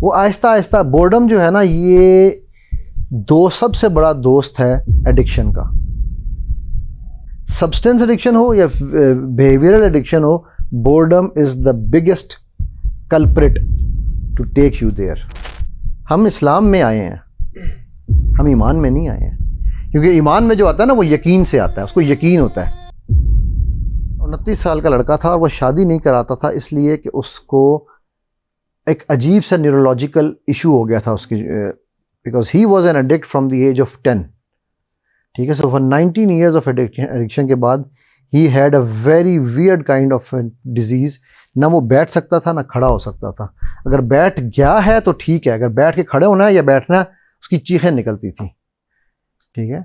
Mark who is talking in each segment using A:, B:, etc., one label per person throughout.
A: वो आहिस्ता आहिस्ता बोर्डम जो है ना, ये सबसे बड़ा दोस्त है एडिक्शन का। सब्सटेंस एडिक्शन हो या बिहेवियरल एडिक्शन हो, boredom is the biggest culprit to take you there. हम इस्लाम में आए हैं, हम ईमान में नहीं आए हैं, क्योंकि ईमान में जो आता है ना वो यकीन से आता है, उसको यकीन होता है। 29 साल का लड़का था और वो शादी नहीं कराता था इसलिए कि उसको एक अजीब सा न्यूरोलॉजिकल इशू हो गया था उसकी, because he was an addict from the age of 10। ठीक है, so for 19 years of addiction के बाद he had a very weird kind of disease. ना वो बैठ सकता था ना खड़ा हो सकता था। अगर बैठ गया है तो ठीक है, अगर बैठ के खड़े होना है या बैठना है, उसकी चीखें निकलती थी। ठीक है,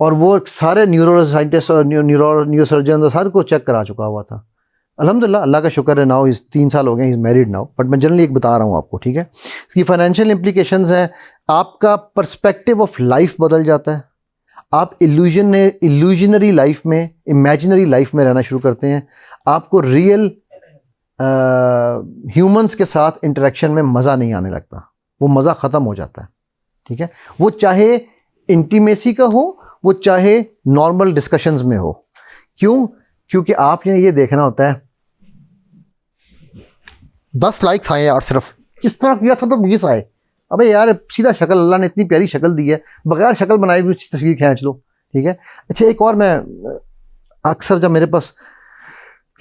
A: और वो सारे न्यूरो साइंटिस्ट और न्यूरोसर्जन सारे को चेक करा चुका हुआ था। अल्हम्दुलिल्लाह, अल्लाह का शुक्र है, नाउ इस 3 साल हो गए, इज़ मैरिड नाउ। बट मैं जनरली एक बता रहा हूँ आपको। ठीक है, इसकी फाइनेंशियल इम्प्लीकेशंस हैं, आपका पर्सपेक्टिव ऑफ लाइफ बदल जाता है, आप इल्यूजनरी लाइफ में, इमेजिनरी लाइफ में रहना शुरू करते हैं, आपको रियल ह्यूमंस के साथ इंटरेक्शन में मज़ा नहीं आने लगता, वो मज़ा ख़त्म हो जाता है। ठीक है, वो चाहे इंटीमेसी का हो, वो चाहे नॉर्मल डिस्कशंस में हो। क्यों? क्योंकि आपने ये देखना होता है 10 लाइक्स आए यार, सिर्फ इस तरह किया था तो 20 आए। अबे यार, सीधा शक्ल, अल्लाह ने इतनी प्यारी शक्ल दी है, बगैर शक्ल बनाए भी अच्छी तस्वीर खींच लो। ठीक है, अच्छा एक और, मैं अक्सर जब मेरे पास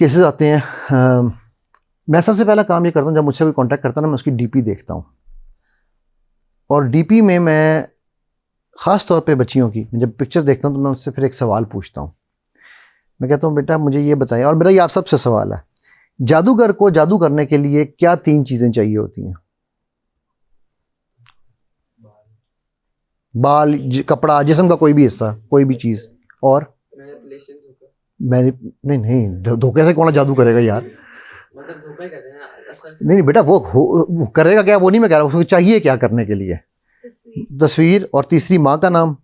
A: केसेस आते हैं, मैं सबसे पहला काम ये करता हूँ, जब मुझसे कोई कांटेक्ट करता है ना, मैं उसकी डीपी देखता हूँ। और डीपी में मैं ख़ास तौर पे बच्चियों की जब पिक्चर देखता हूँ तो मैं उससे फिर एक सवाल पूछता हूँ। मैं कहता हूँ बेटा मुझे ये बताएं, और मेरा ये आप सबसे सवाल है, जादूगर को जादू करने के लिए क्या 3 चीज़ें चाहिए होती हैं? बाल, कपड़ा, जिस्म का कोई भी हिस्सा, कोई भी चीज़, और नहीं, धोखे से कौन जादू करेगा यार?
B: मतलब धोखा ही करते हैं।
A: नहीं बेटा, वो करेगा क्या, वो नहीं मैं कह रहा हूँ, उसको चाहिए क्या करने के लिए? तस्वीर, और तीसरी माँ का नाम।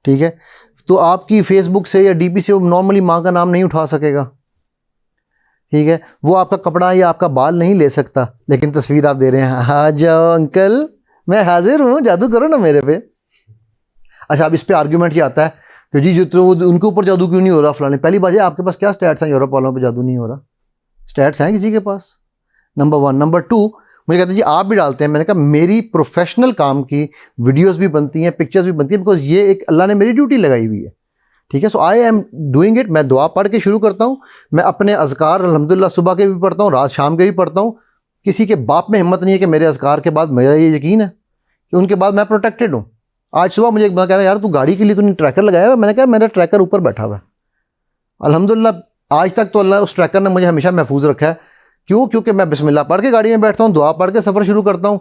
A: ठीक है, तो आपकी फेसबुक से या डीपी से वो नॉर्मली माँ का नाम नहीं उठा सकेगा। ठीक है, वो आपका कपड़ा या आपका बाल नहीं ले सकता, लेकिन तस्वीर आप दे रहे हैं, हाँ जाओ अंकल मैं हाजिर हूँ, जादू करो ना मेरे पे। अच्छा, अब इस पे आर्ग्यूमेंट ये आता है कि जी जो उनके ऊपर जादू क्यों नहीं हो रहा फलाने। पहली बात है, आपके पास क्या स्टैट्स हैं यूरोप वालों पे जादू नहीं हो रहा? स्टैट्स हैं किसी के पास? नंबर 1। नंबर 2, मुझे कहते हैं जी आप भी डालते हैं। मैंने कहा मेरी प्रोफेशनल काम की वीडियोस भी बनती हैं, पिक्चर्स भी बनती हैं, बिकॉज ये एक अल्लाह ने मेरी ड्यूटी लगाई हुई है। ठीक है, सो आई एम डूइंग इट। मैं दुआ पढ़ के शुरू करता हूँ, मैं अपने अज़कार अल्हम्दुलिल्लाह सुबह के भी पढ़ता हूँ, रात शाम के भी पढ़ता हूँ। किसी के बाप में हिम्मत नहीं है कि मेरे अज़कार के बाद, मेरा ये यकीन है कि उनके बाद मैं प्रोटेक्टेड हूँ। आज सुबह मुझे एक बंदा कह रहा है यार तू गाड़ी के लिए तूने ट्रैकर लगाया हुआ? मैंने कहा मेरा ट्रैकर ऊपर बैठा हुआ है, अल्हम्दुलिल्लाह आज तक तो अल्लाह उस ट्रैकर ने मुझे हमेशा महफूज रखा है। क्यों? क्योंकि मैं बिस्मिल्लाह पढ़ के गाड़ी में बैठता हूँ, दुआ पढ़ के सफ़र शुरू करता हूँ।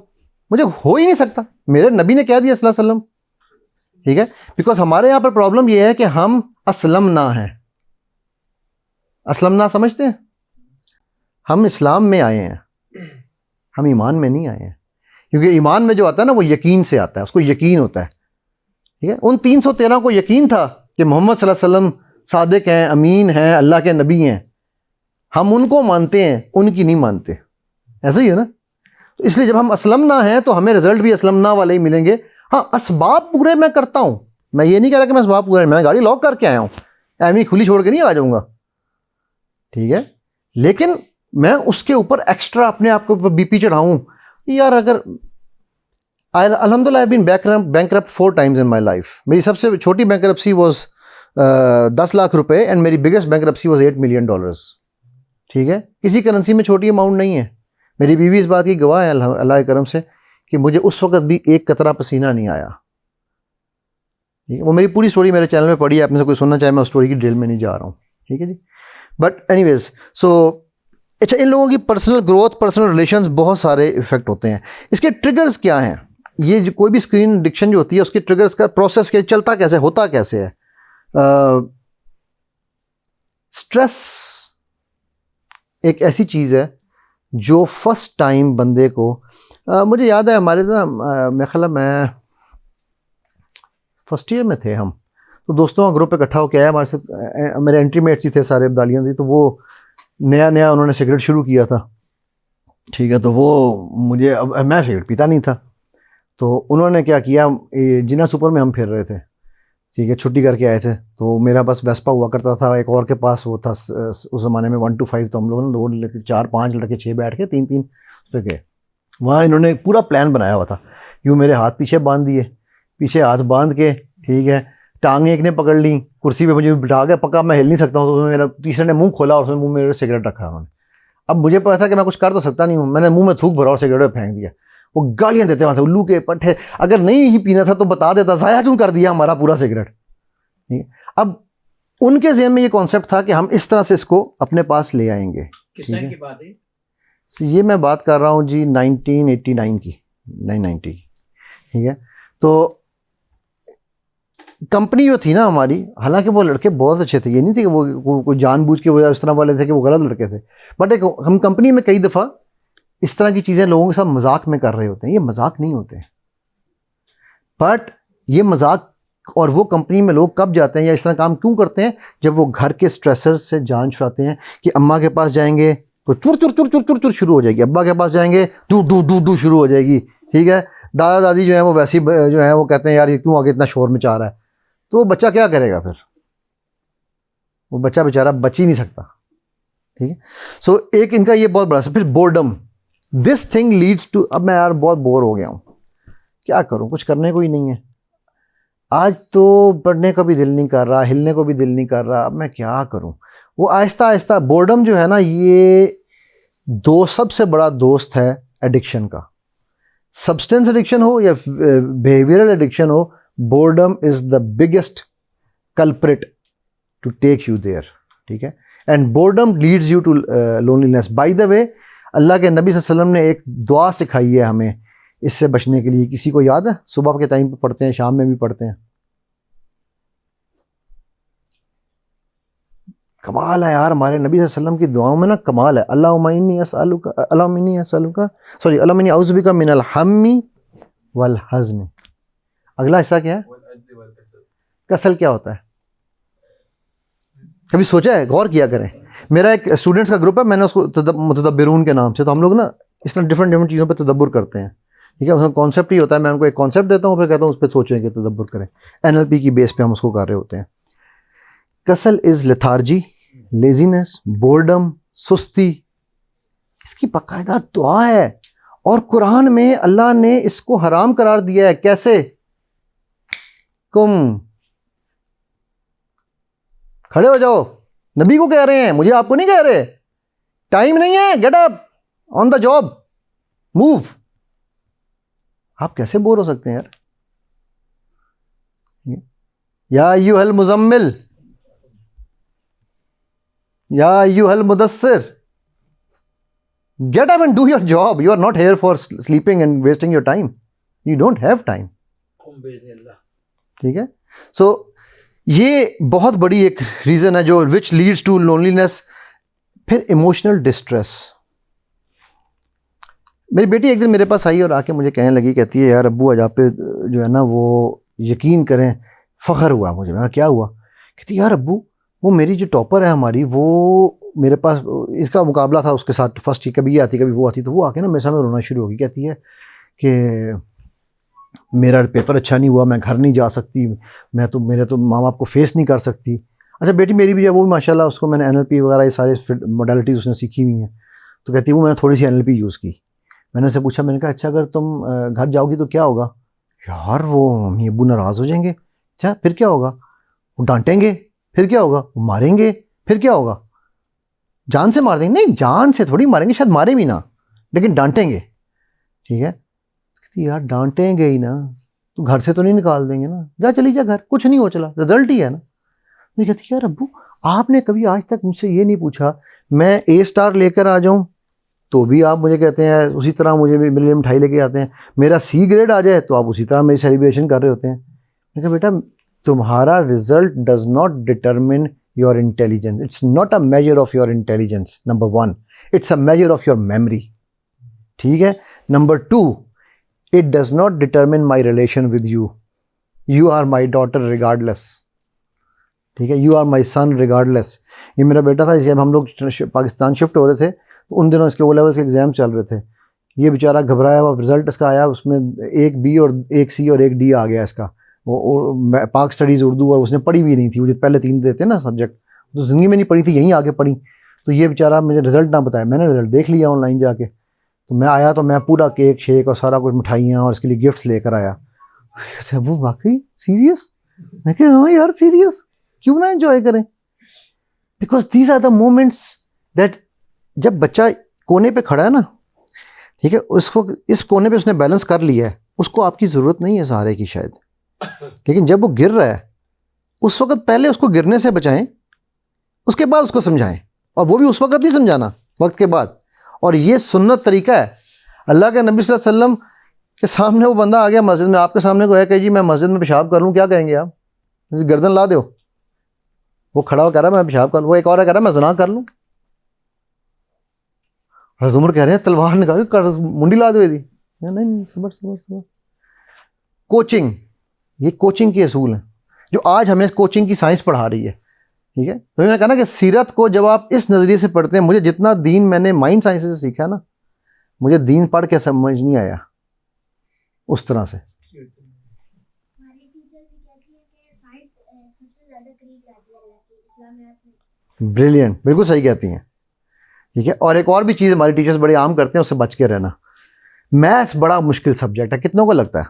A: मुझे हो ही नहीं सकता, मेरे नबी ने कह दिया सल्लल्लाहु अलैहि वसल्लम। ठीक है, बिकॉज हमारे यहाँ पर प्रॉब्लम यह है कि हम असलम ना हैं। असलम ना समझते हैं? हम इस्लाम में आए हैं, हम ईमान में नहीं आए हैं, क्योंकि ईमान में जो आता है ना वो यकीन से आता है, उसको यकीन होता है। ठीक है, उन 313 को यकीन था कि मोहम्मद सल्लल्लाहु अलैहि वसल्लम सादिक हैं, अमीन हैं, अल्लाह के नबी हैं। हम उनको मानते हैं, उनकी नहीं मानते। ऐसा ही है ना? तो इसलिए जब हम असलम ना हैं तो हमें रिजल्ट भी असलम ना वाले ही मिलेंगे। हाँ, असबाब पूरे मैं करता हूँ, मैं ये नहीं कह रहा कि मैं असबाब पूरे, मैं गाड़ी लॉक करके आया हूँ, एमी खुली छोड़ के नहीं आ जाऊँगा। ठीक है, लेकिन मैं उसके ऊपर एक्स्ट्रा अपने आप को बीपी चढ़ाऊँ यार? अगर अल्हम्दुलिल्लाह I been bankrupt 4 times in my life. मेरी सबसे छोटी बैंकरप्सी वॉज 10 लाख रुपए एंड मेरी बिगेस्ट बैंकरप्सी वॉज $8 मिलियन। ठीक है, किसी करेंसी में छोटी अमाउंट नहीं है। मेरी बीवी इस बात की गवाह है अल्लाह के करम से कि मुझे उस वक्त भी एक कतरा पसीना नहीं आया। वो मेरी पूरी स्टोरी मेरे चैनल में पड़ी है, आप में से कोई सुनना चाहे मैं उस स्टोरी की डिटेल में नहीं जा रहा हूँ। ठीक है जी, बट एनीवेज सो अच्छा, इन लोगों की पर्सनल ग्रोथ, पर्सनल रिलेशंस, बहुत सारे इफेक्ट होते हैं। इसके ट्रिगर्स क्या हैं? ये जो कोई भी स्क्रीन एडिक्शन जो होती है उसके ट्रिगर्स का प्रोसेस क्या, चलता कैसे, होता कैसे है? स्ट्रेस एक ऐसी चीज़ है जो फर्स्ट टाइम बंदे को मुझे याद है हमारे ना मेरे ख्याल में फर्स्ट ईयर में थे हम, तो दोस्तों का ग्रुप इकट्ठा होकर आया हमारे साथ, मेरे एंट्री मेट्स ही थे सारे अब्दालियाँ थी, तो वो नया उन्होंने सिगरेट शुरू किया था। ठीक है, तो वो मुझे, अब मैं सिगरेट पीता नहीं था, तो उन्होंने क्या किया, जिना सुपर में हम फिर रहे थे, ठीक है, छुट्टी करके आए थे, तो मेरा बस वेस्पा हुआ करता था, एक और के पास वो था, उस ज़माने में 1 to 5, तो हम लोग ना 2 लड़के 4-5 लड़के 6 बैठ के 3-3 उस पर गए। वहाँ इन्होंने पूरा प्लान बनाया हुआ था, यूँ मेरे हाथ पीछे बांध दिए, पीछे हाथ बांध के, ठीक है, टांगें एक ने पकड़ ली, कुर्सी पे मुझे बिठा के, पक्का मैं हिल नहीं सकता हूँ, तो उसमें मेरा तीसरे ने मुंह खोला और उसमें मुंह में मेरे सिगरेट रखा उन्होंने। अब मुझे पता था कि मैं कुछ कर तो सकता नहीं हूँ, मैंने मुंह में थूक भरा और सिगरेट फेंक दिया। वो गालियाँ देते वहाँ से, उल्लू के पट्टे, अगर नहीं ही पीना था तो बता देता, ज़ाया क्यों कर दिया हमारा पूरा सिगरेट। ठीक है, अब उनके ज़हन में ये कॉन्सेप्ट था कि हम इस तरह से इसको अपने पास ले आएंगे।
B: किस टाइम की बात है?
A: ये मैं बात कर रहा हूँ जी 1989 की, 1990 की। ठीक है, तो कंपनी जो थी ना हमारी, हालांकि वो लड़के बहुत अच्छे थे, ये नहीं थे कि वो जानबूझ के वो इस तरह वाले थे कि वो गलत लड़के थे, बट एक हम कंपनी में कई दफ़ा इस तरह की चीज़ें लोगों के साथ मजाक में कर रहे होते हैं। ये मजाक नहीं होते, बट ये मजाक, और वो कंपनी में लोग कब जाते हैं या इस तरह काम क्यों करते हैं, जब वो घर के स्ट्रेसर से जान छुड़ाते हैं कि अम्मा के पास जाएंगे तो चुर चुर चुर चुर चुर चुर शुरू हो जाएगी, अब्बा के पास जाएंगे डू डू डू डू शुरू हो जाएगी। ठीक है, दादा दादी जो है वो वैसी जो है वो कहते हैं यार ये क्यों आगे इतना शोर मचा रहा है, तो वो बच्चा क्या करेगा फिर, वो बच्चा बेचारा बच ही नहीं सकता। ठीक है, सो एक इनका ये बहुत बड़ा, फिर boredom, this thing leads to, अब मैं यार बहुत बोर हो गया हूँ, क्या करूँ, कुछ करने को ही नहीं है, आज तो पढ़ने का भी दिल नहीं कर रहा, हिलने को भी दिल नहीं कर रहा, अब मैं क्या करूँ। वो आहिस्ता आहिस्ता बोर्डम जो है ना, ये सबसे बड़ा दोस्त है एडिक्शन का, सब्सटेंस एडिक्शन हो या बिहेवियरल एडिक्शन हो, boredom is the biggest culprit to take you there. ठीक है, and boredom leads you to loneliness. By the way, अल्लाह के नबी सल्लल्लाहु अलैहि वसल्लम ने एक दुआ सिखाई है हमें इससे बचने के लिए, किसी को याद है? सुबह के टाइम पे पढ़ते हैं, शाम में भी पढ़ते हैं, कमाल है यार, हमारे नबी सल्लल्लाहु अलैहि वसल्लम की दुआओं में ना कमाल है। अल्लाहुम्मा इन्नी अस्अलुका सॉरी अल्लाहुम्मा इन्नी औज़ु बिका मिनल हम्मी वल हज़्न। अगला हिस्सा क्या है? कसल क्या होता है? कभी सोचा है? गौर किया करें। मेरा एक स्टूडेंट्स का ग्रुप है, मैंने उसको मुतदब्बिरून के नाम से, तो हम लोग ना इस तरह डिफरेंट चीज़ों पर तदब्बुर करते हैं। ठीक है, उसका कॉन्सेप्ट ही होता है, मैं उनको एक कॉन्सेप्ट देता हूँ, फिर कहता हूँ उस पर सोचें कि तदब्बुर करें। NLP की बेस पे हम उसको कर रहे होते हैं। कसल इज़ लेथार्जी, लेजीनेस, बोर्डम, सुस्ती, इसकी बाकायदा दुआ है, और कुरान में अल्लाह ने इसको हराम करार दिया है। कैसे? कुम, खड़े हो जाओ, नबी को कह रहे हैं, मुझे आपको नहीं कह रहे, टाइम नहीं है, get up, on the job, move. आप कैसे बोर हो सकते हैं यार? या अय्युहल मुज़म्मिल, या अय्युहल Mudassir, get up and do your job. You are not here for sleeping and wasting your time. You don't have time. ठीक है, सो ये बहुत बड़ी एक रीज़न है जो विच लीड्स टू लोनलीनेस। फिर इमोशनल डिस्ट्रेस। मेरी बेटी एक दिन मेरे पास आई और आके मुझे कहने लगी, कहती है यार अब्बू आज आप पे जो है ना वो यकीन करें फ़ख्र हुआ मुझे। मैं क्या हुआ? कहती यार अब्बू वो मेरी जो टॉपर है हमारी, वो मेरे पास इसका मुकाबला था उसके साथ, फर्स्ट ही कभी ये आती कभी वो आती, तो वो आके ना मेरे सामने रोना शुरू होगी। कहती है कि मेरा पेपर अच्छा नहीं हुआ, मैं घर नहीं जा सकती, मेरे तो माँ बाप को फेस नहीं कर सकती। अच्छा बेटी मेरी भी है, वो भी माशाल्लाह, उसको मैंने NLP वगैरह ये सारे मोडालिटीज़ उसने सीखी हुई हैं। तो कहती है वो मैंने थोड़ी सी NLP यूज़ की। मैंने उससे पूछा, मैंने कहा अच्छा अगर तुम घर जाओगी तो क्या होगा? यार वो मम्मी अब्बू नाराज़ हो जाएंगे। अच्छा फिर क्या होगा? वो डांटेंगे। फिर क्या होगा? वो मारेंगे। फिर क्या होगा? जान से मार देंगे। नहीं, जान से थोड़ी मारेंगे, शायद मारे भी ना, लेकिन डांटेंगे। ठीक है, यार डांटेंगे ही ना, तो घर से तो नहीं निकाल देंगे ना, जा चली जा घर, कुछ नहीं हो चला, रिजल्ट ही है ना। मैं कहती यार अब्बू आपने कभी आज तक मुझसे ये नहीं पूछा, मैं A* लेकर आ जाऊं तो भी आप मुझे कहते हैं, उसी तरह मुझे भी मेरे लिए मिठाई लेके आते हैं। मेरा C ग्रेड आ जाए तो आप उसी तरह मेरी सेलिब्रेशन कर रहे होते हैं। मैं कहा बेटा तुम्हारा result does not determine your intelligence, it's not a measure of your intelligence, number 1, it's a measure of your memory. ठीक है, number 2, it does not determine my relation with you. You are my daughter regardless. ठीक है, you are my son regardless. ये मेरा बेटा था, जब हम लोग पाकिस्तान शिफ्ट हो रहे थे तो उन दिनों इसके ओ लेवल्स के एग्ज़ाम चल रहे थे, ये बेचारा घबराया हुआ, रिज़ल्ट इसका आया, उसमें एक बी और एक सी और एक डी आ गया इसका। वो पाक स्टडीज़ उर्दू, और उसने पढ़ी भी नहीं थी, वो जो पहले 3 देते ना सब्जेक्ट, तो ज़िंदगी में नहीं पढ़ी थी, यहीं आके पढ़ी। तो ये बेचारा मुझे रिज़ल्ट ना बताया, मैंने रिज़ल्ट देख लिया ऑनलाइन जाके। तो मैं आया तो मैं पूरा केक शेक और सारा कुछ मिठाइयाँ और इसके लिए गिफ्ट्स लेकर आया। कहते वो वाकई सीरियस? मैं कहा हाँ यार सीरियस, क्यों ना एंजॉय करें। Because these are the moments that, जब बच्चा कोने पे खड़ा है ना, ठीक है, उसको इस कोने पे उसने बैलेंस कर लिया है, उसको आपकी ज़रूरत नहीं है सहारे की शायद, लेकिन जब वो गिर रहा है उस वक्त पहले उसको गिरने से बचाएं, उसके बाद उसको समझाएं, और वो भी उस वक्त नहीं समझाना, वक्त के बाद। और ये सुन्नत तरीका है। अल्लाह के नबी सल्लल्लाहु अलैहि वसल्लम के सामने वो बंदा आ गया मस्जिद में, आपके सामने को है कि जी मैं मस्जिद में पेशाब कर लूँ, क्या कहेंगे आप? गर्दन ला दो। वो खड़ा हो कह रहा है मैं पेशाब कर लूँ, वो एक और कह रहा है मैं ज़ना कर लूँ। हज़रत उमर कह रहे हैं तलवार निकाल कर मुंडी ला दो दी। नहीं, सबर सबर सबर। कोचिंग, ये कोचिंग के असूल हैं जो आज हमें कोचिंग की साइंस पढ़ा रही है, ठीक है। तो मैंने कहा ना कि सीरत को जब आप इस नज़रिए से पढ़ते हैं, मुझे जितना दीन मैंने माइंड साइंस से सीखा ना, मुझे दीन पढ़ के समझ नहीं आया उस तरह से। ब्रिलियंट, बिल्कुल सही कहती हैं, ठीक है। और एक और भी चीज़ हमारी टीचर्स बड़े आम करते हैं, उससे बच के रहना। मैथ्स बड़ा मुश्किल सब्जेक्ट है, कितनों को लगता है?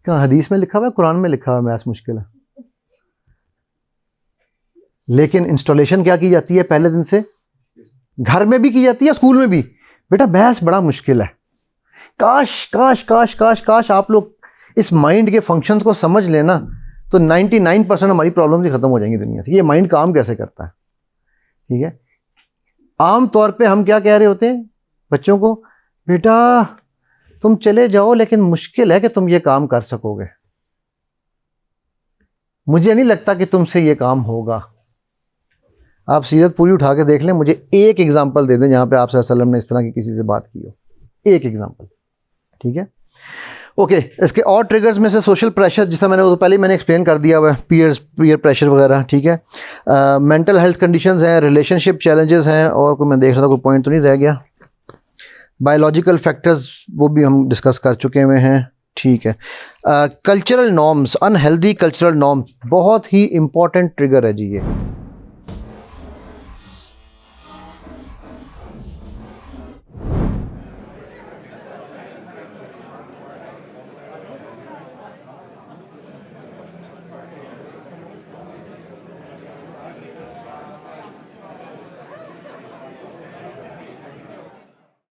A: क्या हदीस में लिखा हुआ है, कुरान में लिखा हुआ है मैथ्स मुश्किल है? लेकिन इंस्टॉलेशन क्या की जाती है पहले दिन से, घर में भी की जाती है, स्कूल में भी। बेटा मैथ्स बड़ा मुश्किल है। काश काश काश काश काश आप लोग इस माइंड के फंक्शंस को समझ लेना, तो 99% हमारी प्रॉब्लम्स ही खत्म हो जाएंगी दुनिया से। ये माइंड काम कैसे करता है, ठीक है। आम तौर पे हम क्या कह रहे होते हैं बच्चों को, बेटा तुम चले जाओ लेकिन मुश्किल है कि तुम ये काम कर सकोगे, मुझे नहीं लगता कि तुमसे ये काम होगा। आप सीरत पूरी उठा के देख लें, मुझे एक एग्जांपल दे दें जहाँ पे आप सल्लल्लाहु अलैहि वसल्लम ने इस तरह की किसी से बात की हो, एक एग्जांपल, ठीक है। ओके, इसके और ट्रिगर्स में से सोशल प्रेशर, जिसका मैंने पहले एक्सप्लेन कर दिया हुआ है, पीयर प्रेशर वगैरह, ठीक है। मेंटल हेल्थ कंडीशंस हैं, रिलेशनशिप चैलेंजेस हैं, और कोई मैं देख रहा था कोई पॉइंट तो नहीं रह गया। बायोलॉजिकल फैक्टर्स वो भी हम डिस्कस कर चुके हुए हैं, ठीक है। Cultural norms, unhealthy cultural norms बहुत ही इंपॉर्टेंट ट्रिगर है जी ये।